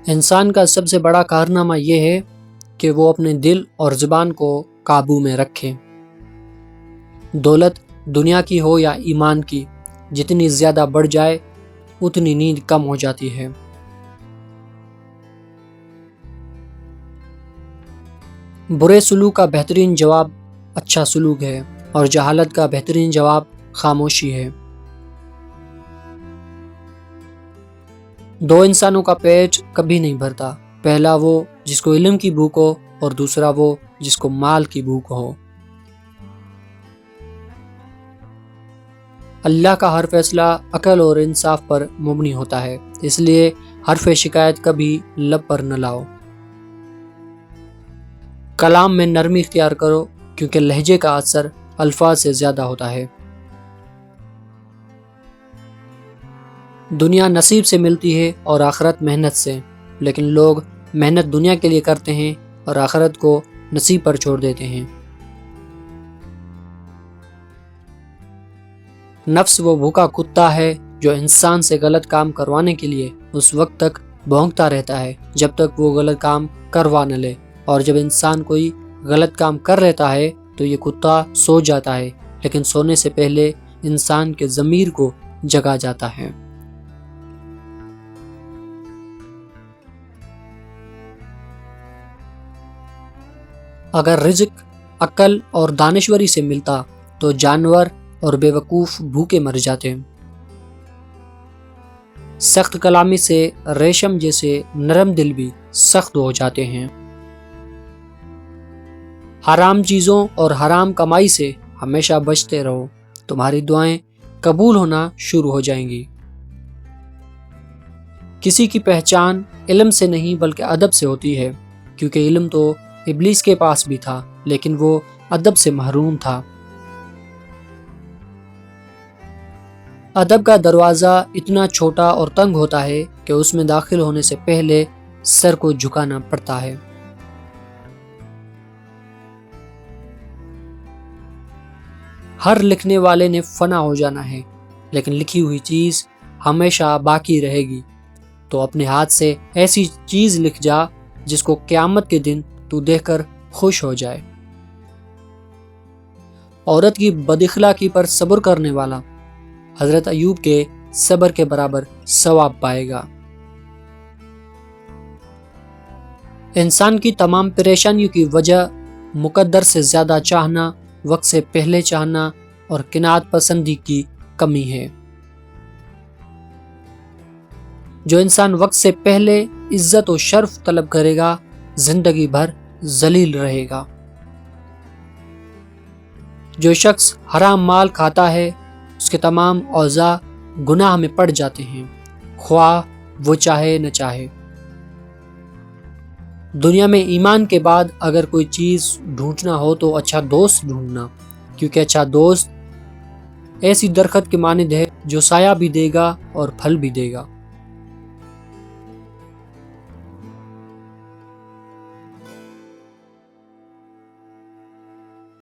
انسان کا سب سے بڑا کارنامہ یہ ہے کہ وہ اپنے دل اور زبان کو قابو میں رکھے۔ دولت دنیا کی ہو یا ایمان کی، جتنی زیادہ بڑھ جائے اتنی نیند کم ہو جاتی ہے۔ برے سلوک کا بہترین جواب اچھا سلوک ہے، اور جہالت کا بہترین جواب خاموشی ہے۔ دو انسانوں کا پیٹ کبھی نہیں بھرتا، پہلا وہ جس کو علم کی بھوک ہو اور دوسرا وہ جس کو مال کی بھوک ہو۔ اللہ کا ہر فیصلہ عقل اور انصاف پر مبنی ہوتا ہے، اس لیے حرف شکایت کبھی لب پر نہ لاؤ۔ کلام میں نرمی اختیار کرو، کیونکہ لہجے کا اثر الفاظ سے زیادہ ہوتا ہے۔ دنیا نصیب سے ملتی ہے اور آخرت محنت سے، لیکن لوگ محنت دنیا کے لیے کرتے ہیں اور آخرت کو نصیب پر چھوڑ دیتے ہیں۔ نفس وہ بھوکا کتا ہے جو انسان سے غلط کام کروانے کے لیے اس وقت تک بھونکتا رہتا ہے جب تک وہ غلط کام کروا نہ لے، اور جب انسان کوئی غلط کام کر لیتا ہے تو یہ کتا سو جاتا ہے، لیکن سونے سے پہلے انسان کے ضمیر کو جگا جاتا ہے۔ اگر رزق عقل اور دانشوری سے ملتا تو جانور اور بے وقوف بھوکے مر جاتے۔ سخت کلامی سے ریشم جیسے نرم دل بھی سخت ہو جاتے ہیں۔ حرام چیزوں اور حرام کمائی سے ہمیشہ بچتے رہو، تمہاری دعائیں قبول ہونا شروع ہو جائیں گی۔ کسی کی پہچان علم سے نہیں بلکہ ادب سے ہوتی ہے، کیونکہ علم تو ابلیس کے پاس بھی تھا لیکن وہ ادب سے محروم تھا۔ ادب کا دروازہ اتنا چھوٹا اور تنگ ہوتا ہے کہ اس میں داخل ہونے سے پہلے سر کو جھکانا پڑتا ہے۔ ہر لکھنے والے نے فنا ہو جانا ہے، لیکن لکھی ہوئی چیز ہمیشہ باقی رہے گی۔ تو اپنے ہاتھ سے ایسی چیز لکھ جا جس کو قیامت کے دن تو دیکھ کر خوش ہو جائے۔ عورت کی بد اخلاقی پر صبر کرنے والا حضرت ایوب کے صبر کے برابر ثواب پائے گا۔ انسان کی تمام پریشانیوں کی وجہ مقدر سے زیادہ چاہنا، وقت سے پہلے چاہنا اور قناعت پسندی کی کمی ہے۔ جو انسان وقت سے پہلے عزت و شرف طلب کرے گا زندگی بھر ذلیل رہے گا۔ جو شخص حرام مال کھاتا ہے اس کے تمام اعضاء گناہ میں پڑ جاتے ہیں، خواہ وہ چاہے نہ چاہے۔ دنیا میں ایمان کے بعد اگر کوئی چیز ڈھونڈنا ہو تو اچھا دوست ڈھونڈنا، کیونکہ اچھا دوست ایسی درخت کے مانند ہے جو سایہ بھی دے گا اور پھل بھی دے گا۔